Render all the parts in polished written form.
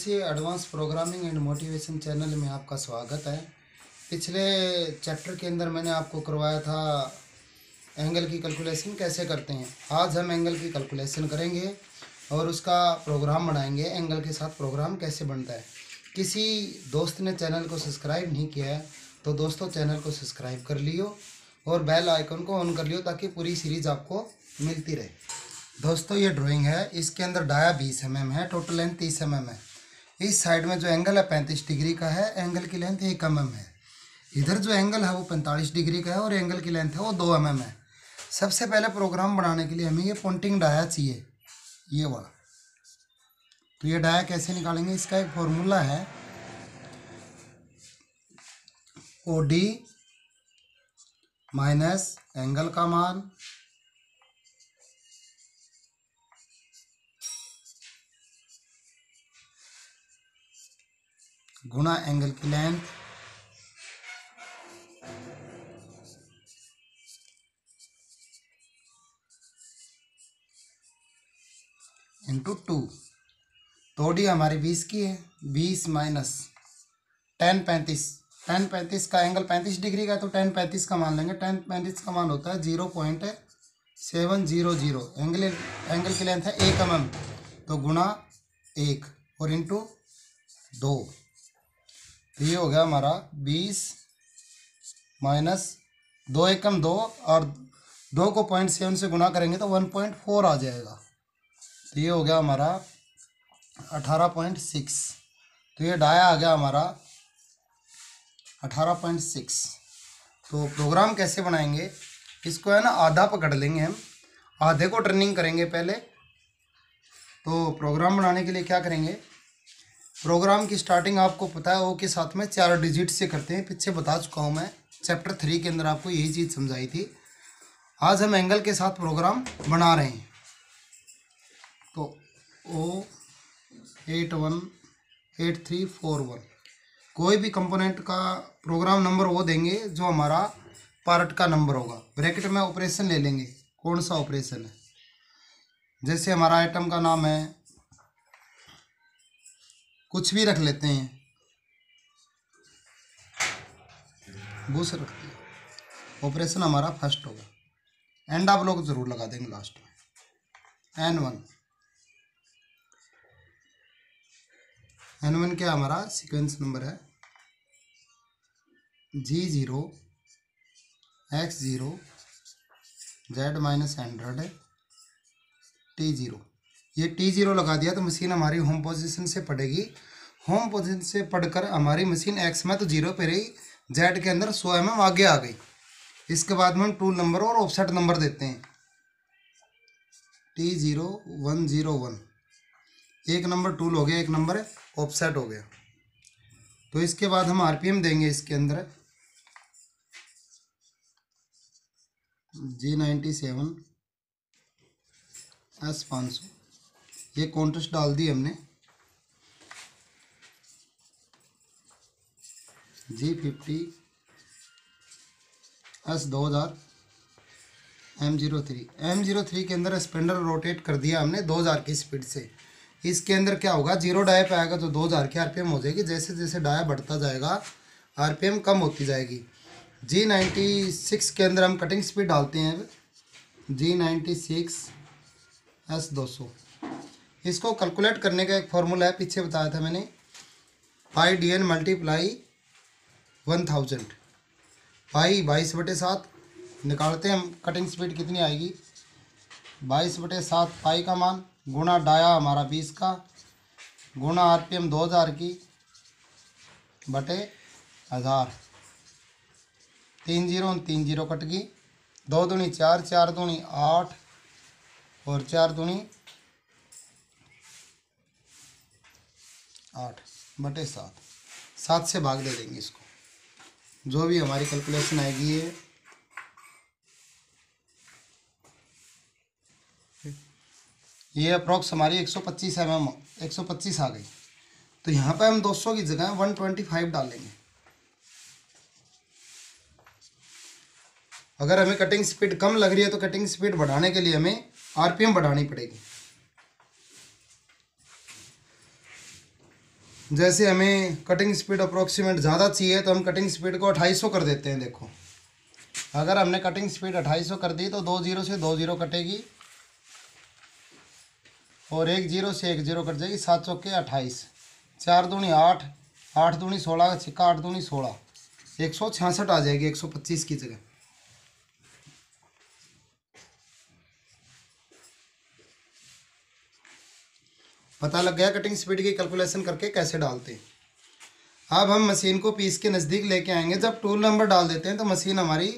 C advance programming and motivation channel में आपका स्वागत है। पिछले चैप्टर के अंदर मैंने आपको करवाया था एंगल की कैलकुलेशन कैसे करते हैं। आज हम एंगल की कैलकुलेशन करेंगे और उसका प्रोग्राम बनाएंगे। एंगल के साथ प्रोग्राम कैसे बनता है। किसी दोस्त ने चैनल को सब्सक्राइब नहीं किया है तो दोस्तों चैनल को सब्सक्राइब कर लियो और बेल आइकन को ऑन कर लियो ताकि पूरी सीरीज आपको मिलती रहे। दोस्तों ये ड्राइंग है, इसके अंदर डाया 20 mm है, टोटल लेंथ 30 mm है। इस साइड में जो एंगल है 35 डिग्री का है, एंगल की लेंथ 1 mm है। इधर जो एंगल है वो 45 डिग्री का है और एंगल की लेंथ है वो 2 mm है। सबसे पहले प्रोग्राम बनाने के लिए हमें ये पॉइंटिंग डाया चाहिए, ये वाला। तो ये डाया कैसे निकालेंगे, इसका एक फॉर्मूला है OD माइनस एंगल का मान गुणा एंगल की लेंथ इंटू 2। तो OD हमारी 20 की है, 20 माइनस tan 35 का एंगल 35 डिग्री का है तो tan 35 का मान लेंगे। tan 35 का मान होता है 0.700। एंगल की लेंथ है 1 mm तो गुणा 1 और इंटू 2। तो ये हो गया हमारा 20 माइनस 2 एकम 2 और 2 को 0.7 से गुणा करेंगे तो 1.4 आ जाएगा। तो ये हो गया हमारा 18.6। तो ये डाया आ गया हमारा 18.6। तो प्रोग्राम कैसे बनाएंगे, इसको है ना आधा पकड़ लेंगे, हम आधे को टर्निंग करेंगे पहले। तो प्रोग्राम बनाने के लिए क्या करेंगे, प्रोग्राम की स्टार्टिंग आपको पता है ओ के साथ में 4 डिजिट से करते हैं। पीछे बता चुका हूँ मैं, चैप्टर 3 के अंदर आपको यही चीज़ समझाई थी। आज हम एंगल के साथ प्रोग्राम बना रहे हैं। तो O818341 कोई भी कंपोनेंट का प्रोग्राम नंबर वो देंगे जो हमारा पार्ट का नंबर होगा। ब्रैकेट में ऑपरेशन ले लेंगे, कौन सा ऑपरेशन है। जैसे हमारा आइटम का नाम है, कुछ भी रख लेते हैं, बूस रखते हैं। ऑपरेशन हमारा फर्स्ट होगा, एंड आप लोग जरूर लगा देंगे लास्ट में। N1 क्या हमारा सीक्वेंस नंबर है, G0 X0 Z-100 T0। ये T0 लगा दिया तो मशीन हमारी होम पोजीशन से पढ़ेगी। होम पोजीशन से पढ़कर हमारी मशीन X में तो 0 पे रही, Z के अंदर 100 mm आगे आ गई। इसके बाद में हम टूल नंबर और ऑफसेट नंबर देते हैं। T0101 एक नंबर टूल हो गया, एक नंबर ऑफसेट हो गया। तो इसके बाद हम RPM देंगे इसके अंदर G97 S500। ये कॉन्टेस्ट डाल दी हमने। G50 S2000 M03 के अंदर स्पेंडर रोटेट कर दिया हमने 2000 की स्पीड से। इसके अंदर क्या होगा, 0 डाया पे आएगा तो 2000 की RPM हो जाएगी। जैसे जैसे डाया बढ़ता जाएगा RPM कम होती जाएगी। G96 के अंदर हम कटिंग स्पीड डालते हैं G96 S200। इसको कैलकुलेट करने का एक फॉर्मूला है, पीछे बताया था मैंने, πDN मल्टीप्लाई 1000। पाई 22/7 निकालते हैं हम, कटिंग स्पीड कितनी आएगी 22/7 पाई का मान गुणा डाया हमारा 20 का गुणा RPM 2000 की बटे 1000। 3 0 3 0 कट गई, 2 दूनी 4 4 दूनी 8 और 4 दूनी 8/7। 7 से भाग दे देंगे इसको, जो भी हमारी कैलकुलेशन आएगी। ये अप्रॉक्स हमारी 125 mm 125 आ गई। तो यहाँ पे हम 200 की जगह 125 डालेंगे। अगर हमें कटिंग स्पीड कम लग रही है तो कटिंग स्पीड बढ़ाने के लिए हमें RPM बढ़ानी पड़ेगी। जैसे हमें कटिंग स्पीड अप्रोक्सीमेट ज़्यादा चाहिए तो हम कटिंग स्पीड को 2800 कर देते हैं। देखो अगर हमने कटिंग स्पीड 2800 कर दी तो 2 0 से 2 0 कटेगी और 1 0 से 1 0 कट जाएगी। 7 चौके 28, 4 दूनी 8, 8 दूनी 16 का छिक्का, 8 दूनी 16, 166 आ जाएगी 125 की जगह। पता लग गया कटिंग स्पीड की कैलकुलेशन करके कैसे डालते हैं। अब हम मशीन को पीस के नज़दीक लेके आएंगे। जब टूल नंबर डाल देते हैं तो मशीन हमारी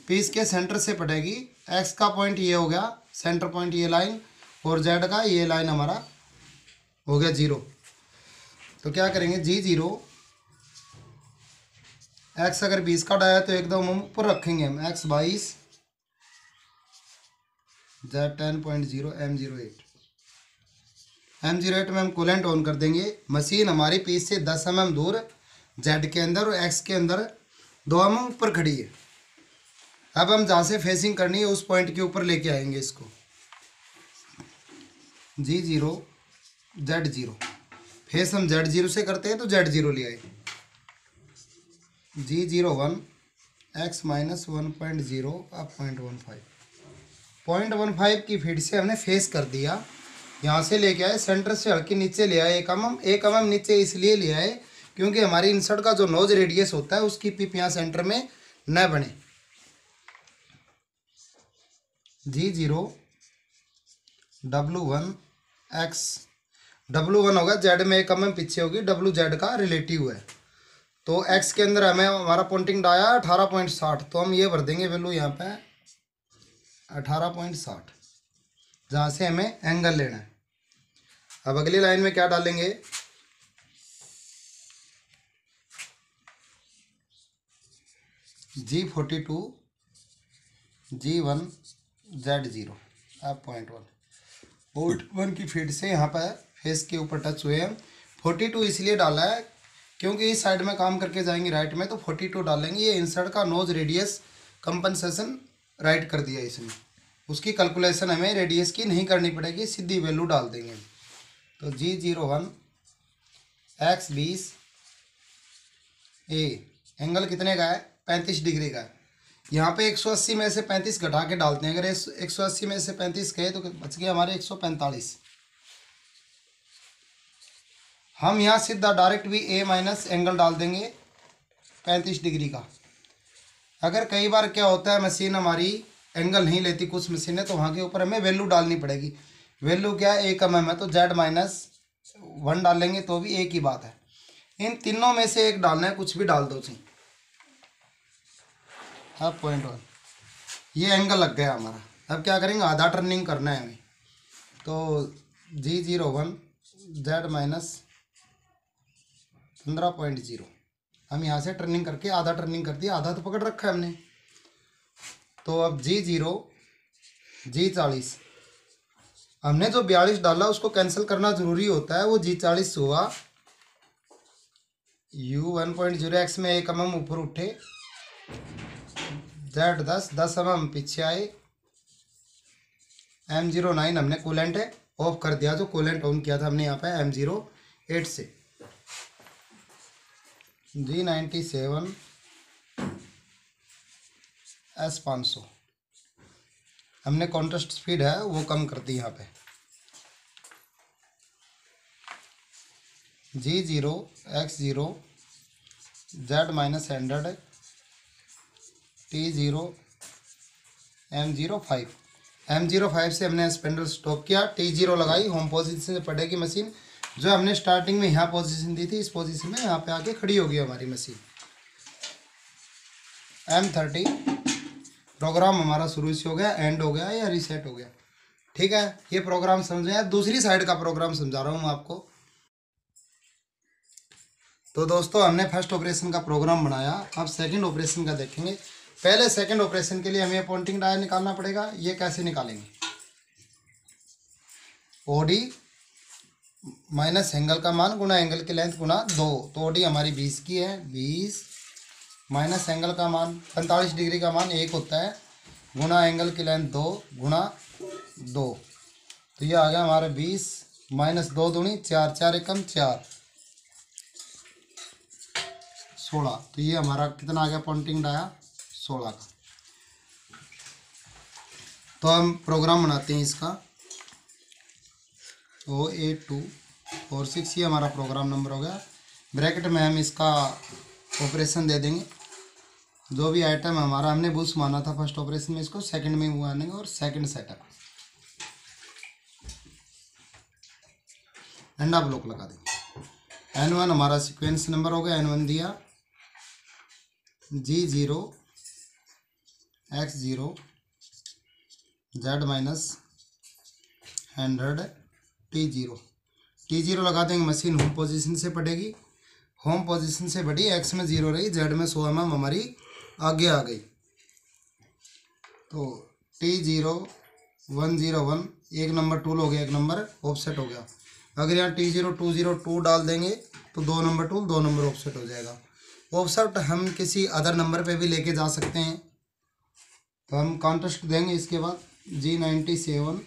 पीस के सेंटर से पड़ेगी। एक्स का पॉइंट ये हो गया, सेंटर पॉइंट ये लाइन, और जेड का ये लाइन हमारा हो गया 0। तो क्या करेंगे, G0 एक्स अगर 20 का डाया तो एकदम हम ऊपर रखेंगे हम, एक्स 22, जेड 10.0, M08। M08 में हम कूलेंट ऑन कर देंगे। मशीन हमारी पीस से 10 mm दूर जेड के अंदर और एक्स के अंदर 2 mm ऊपर खड़ी है। अब हम जहाँ से फेसिंग करनी है उस पॉइंट के ऊपर लेके आएंगे इसको। G0 Z0, फेस हम Z0 से करते हैं तो Z0 ले आए। G01 x माइनस 1.0 अब 0.15, 0.15 की फीट से हमने फेस कर दिया। यहाँ से लेके आए, सेंटर से हल्के नीचे ले आए 1 mm। 1 mm नीचे इसलिए ले आए क्योंकि हमारी इंसर्ट का जो नोज रेडियस होता है उसकी पिप यहाँ सेंटर में न बने। G0 W1 x, W1 होगा, जेड में 1 mm पीछे होगी, W जेड का रिलेटिव है। तो x के अंदर हमें हमारा पॉइंटिंग डाया 18.60, तो हम ये भर देंगे वैल्यू यहाँ पे 18.60, जहाँ से हमें एंगल लेना है। अब अगली लाइन में क्या डालेंगे, G42 G1 Z0 अब 0.1 की फीट से यहाँ पर फेस के ऊपर टच हुए हैं। 42 इसलिए डाला है क्योंकि इस साइड में काम करके जाएंगे राइट में, तो 42 डालेंगे। ये इंसर्ट का नोज रेडियस कंपनसेशन राइट कर दिया इसमें, उसकी कैलकुलेशन हमें रेडियस की नहीं करनी पड़ेगी, सीधी वैल्यू डाल देंगे। तो G01 x 20 ए एंगल कितने का है, 35 डिग्री का है। यहाँ पे 180 में से 35 घटा के डालते हैं। अगर 180 में से 35 गए तो बच गए हमारे 145। हम यहाँ सीधा डायरेक्ट भी ए माइनस एंगल डाल देंगे 35 डिग्री का। अगर कई बार क्या होता है मशीन हमारी एंगल नहीं लेती कुछ मशीनें, तो वहाँ के ऊपर हमें वैल्यू डालनी पड़ेगी। वैल्यू क्या है, 1 mm है तो Z-1 डालेंगे तो भी एक ही बात है। इन तीनों में से एक डालना है, कुछ भी डाल दो जी। अब 0.1 ये एंगल लग गया हमारा। अब क्या करेंगे, आधा टर्निंग करना है हमें। तो G01 Z माइनस 15.0 हम यहाँ से टर्निंग करके आधा टर्निंग कर दिया, आधा तो पकड़ रखा है हमने। तो अब G0 G40 हमने जो 42 डाला उसको कैंसिल करना जरूरी होता है, वो G40 हुआ। U 1.0 x में 1 mm ऊपर उठे, Z 10 mm पीछे आए। M09 हमने कूलेंट ऑफ कर दिया, जो कूलेंट ऑन किया था हमने यहाँ पे M08 से। G97 S500 हमने कॉन्ट्रास्ट स्पीड है वो कम कर दी यहाँ पे। G0 X0 Z minus 100 T0 M05 से हमने स्पेंडल स्टॉप किया। T0 लगाई, होम पोजीशन से पड़ेगी मशीन। जो हमने स्टार्टिंग में यहाँ पोजीशन दी थी, इस पोजीशन में यहाँ पे आके खड़ी होगी हमारी मशीन। M30 प्रोग्राम हमारा शुरू से हो गया, एंड हो गया या रीसेट हो गया। ठीक है, ये प्रोग्राम समझें। दूसरी साइड का प्रोग्राम समझा रहा हूँ मैं आपको। तो दोस्तों हमने फर्स्ट ऑपरेशन का प्रोग्राम बनाया, अब सेकंड ऑपरेशन का देखेंगे। पहले सेकंड ऑपरेशन के लिए हमें पॉइंटिंग डायल निकालना पड़ेगा। ये कैसे निकालेंगे, ओडी माइनस एंगल का मान गुना एंगल की लेंथ गुना 2। तो ओडी हमारी 20 की है, 20 माइनस एंगल का मान 45 डिग्री का मान 1 होता है, गुना एंगल की लेंथ 2 गुना 2। तो ये आ गया हमारा 20 माइनस 2 दूनी 4, 4 एकम 4, 16, तो ये हमारा कितना आ गया पॉइंटिंग डाया 16 का। तो हम प्रोग्राम बनाते हैं इसका O8246, ये हमारा प्रोग्राम नंबर हो गया। ब्रैकेट में हम इसका ऑपरेशन दे देंगे, जो भी आइटम हमारा हमने बूस्ट माना था फर्स्ट ऑपरेशन में, इसको सेकंड में वो आनेंगे और सेकंड सेटअप एंड आप ब्लॉक लगा देंगे। N1 हमारा सीक्वेंस नंबर हो गया, N1 दिया G0 X0 Z minus 100 T0 लगा देंगे। मशीन होम पोजीशन से पड़ेगी, होम पोजीशन से बढ़ी, X में 0 रही, Z में 100 mm हमारी आगे आ गई। तो T0101 एक नंबर टूल हो गया, एक नंबर ऑफसेट हो गया। अगर यहाँ T0202 डाल देंगे तो 2 नंबर टूल 2 नंबर ऑफसेट हो जाएगा। ऑफसेट हम किसी अदर नंबर पे भी लेके जा सकते हैं, तो हम कॉन्ट्रास्ट देंगे। इसके बाद G97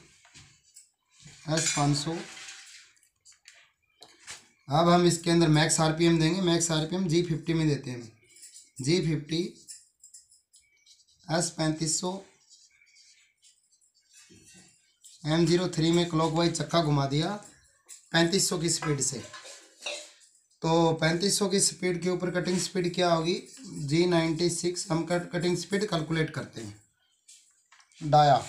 S500। अब हम इसके अंदर मैक्स आरपीएम देंगे, मैक्स आरपीएम G50 में देते हैं। G50 S3500 M03 में क्लॉकवाइज चक्का घुमा दिया 3500 की स्पीड से। तो 3500 की स्पीड के ऊपर कटिंग स्पीड क्या होगी G96। हम कटिंग स्पीड कैलकुलेट करते हैं। डाया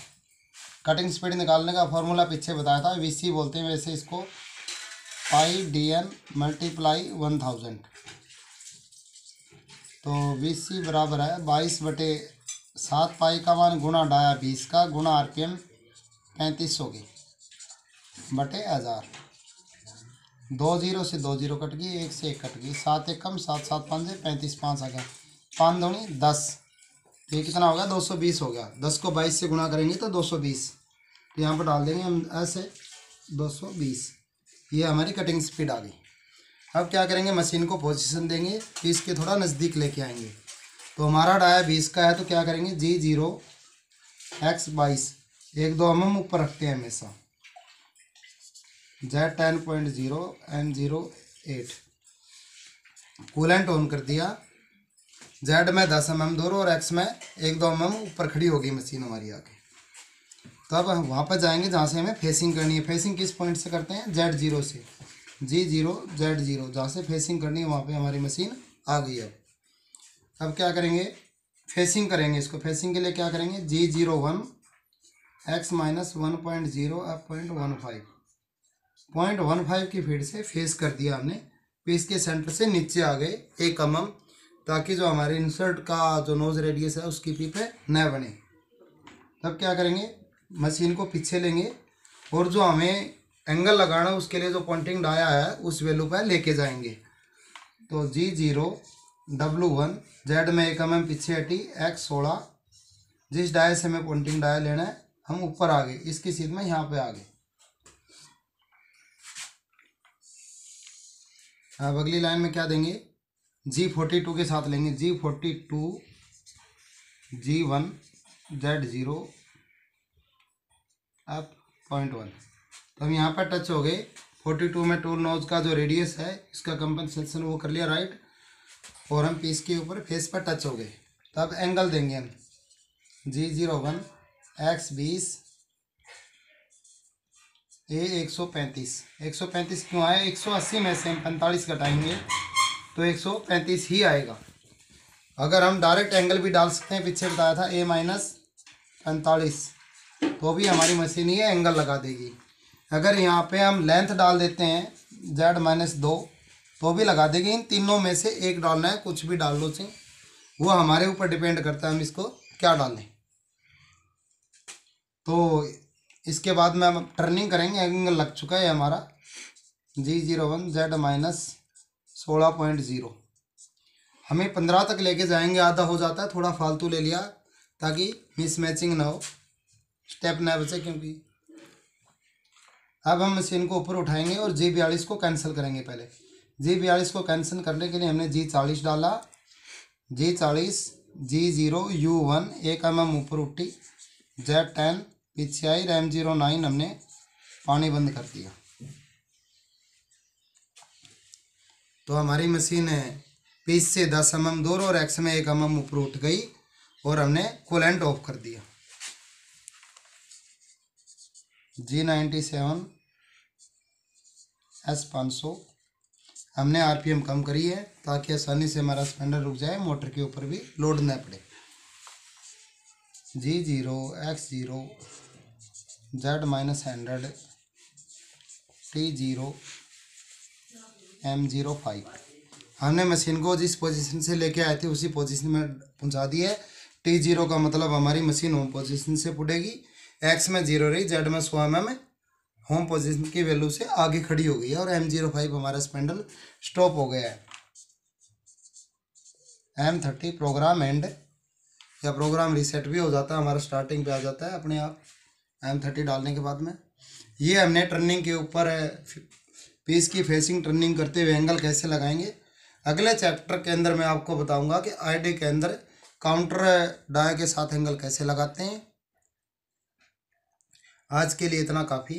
कटिंग स्पीड निकालने का फॉर्मूला पीछे बताया था, VC बोलते हैं, वैसे इसको πDN मल्टीप्लाई 1000। तो VC बराबर है 22/7 पाई का मान गुणा डाया 20 का गुणा RPM 3500 की बटे 1000। 2 0 से 2 0 कट गई, 1 से 1 कट गई, 7 1 कम 7 7 5 से 35 5 आ गया, 5 दूनी 10। तो ये कितना हो गया 220 हो गया। 10 को 22 से गुणा करेंगे तो 220, तो यहाँ पर डाल देंगे हम ऐसे 220। ये हमारी कटिंग स्पीड आ गई। अब क्या करेंगे, मशीन को पोजीशन देंगे, 20 के थोड़ा नज़दीक लेके आएंगे। तो हमारा डाया 20 का है, तो क्या करेंगे G0 X22 1-2 mm ऊपर रखते हैं हमेशा। Z10.0 N08 कूलेंट ऑन कर दिया। Z में 10 mm दूर और X में 1-2 mm ऊपर खड़ी होगी मशीन हमारी आके। तो अब हम वहाँ पर जाएंगे जहाँ से हमें फेसिंग करनी है। फेसिंग किस पॉइंट से करते हैं, Z0 से, G0 Z0 जहाँ से फेसिंग करनी है वहाँ पे हमारी मशीन आ गई। अब क्या करेंगे, फेसिंग करेंगे इसको। फेसिंग के लिए क्या करेंगे G01 X माइनस 1.0 अब 0.15 की फीड से फेस कर दिया हमने। पीस के सेंटर से नीचे आ गए 1 mm, ताकि जो हमारे इंसर्ट का जो नोज रेडियस है उसकी पी पे न बने। तब क्या करेंगे, मशीन को पीछे लेंगे और जो हमें एंगल लगाना है उसके लिए जो पॉइंटिंग डाया है उस वैल्यू पर लेके जाएंगे। तो G0 W1 Z में 1 mm पीछे हटी, X16 जिस डाया से हमें पॉइंटिंग डाया लेना है हम ऊपर आ गए, इसकी सीध में यहाँ पे आ गए। अब अगली लाइन में क्या देंगे, G42 के साथ लेंगे। G42 G1 Z0 अब 0.1। तो हम यहाँ पर टच हो गए। 42 में टूल नोज का जो रेडियस है इसका कंपनसेशन वो कर लिया राइट, और हम पीस के ऊपर फेस पर टच हो गए। तब एंगल देंगे हम G01 X20 A 135 क्यों आया, 180 में से हम 45 घटाएंगे तो 135 ही आएगा। अगर हम डायरेक्ट एंगल भी डाल सकते हैं, पीछे बताया था A माइनस 45, तो भी हमारी मशीन ये एंगल लगा देगी। अगर यहाँ पे हम लेंथ डाल देते हैं Z माइनस 2 तो भी लगा देगी। इन तीनों में से एक डालना है, कुछ भी डाल लो से, वो हमारे ऊपर डिपेंड करता है हम इसको क्या डालें। तो इसके बाद में हम टर्निंग करेंगे, एंगल लग चुका है हमारा G01 Z माइनस 16.0। हमें 15 तक लेके जाएंगे, आधा हो जाता है, थोड़ा फालतू ले लिया ताकि मिसमैचिंग ना हो, स्टेप ना बचे। क्योंकि अब हम मशीन को ऊपर उठाएंगे और G42 को कैंसिल करेंगे। पहले G42 को कैंसिल करने के लिए हमने G40 डाला, G40 G0 U1 1 mm ऊपर उठी, Z10 पीछे आई, M09 हमने पानी बंद कर दिया। तो हमारी मशीन है पीस से 10 mm दूर और एक्स में 1 mm ऊपर उठ गई और हमने कूलेंट ऑफ कर दिया। G97 S500 हमने आरपीएम कम करी है ताकि आसानी से हमारा स्पेंडर रुक जाए, मोटर के ऊपर भी लोड न पड़े। G0 X0 Z-100 T0 M05 हमने मशीन को जिस पोजीशन से लेके आए थे उसी पोजीशन में पहुंचा दी है। T0 का मतलब हमारी मशीन होम पोजीशन से पुटेगी, X में 0 रही, Z में 100 mm होम पोजीशन की वैल्यू से आगे खड़ी हो गई है और M05 हमारा स्पेंडल स्टॉप हो गया है। M30 प्रोग्राम एंड या प्रोग्राम रीसेट भी हो जाता है, हमारा स्टार्टिंग पे आ जाता है अपने आप M30 डालने के बाद में। ये हमने टर्निंग के ऊपर पीस की फेसिंग टर्निंग करते हुए एंगल कैसे लगाएंगे अगले चैप्टर के अंदर मैं आपको बताऊंगा कि आईडी के अंदर काउंटर डाय के साथ एंगल कैसे लगाते हैं। आज के लिए इतना काफ़ी।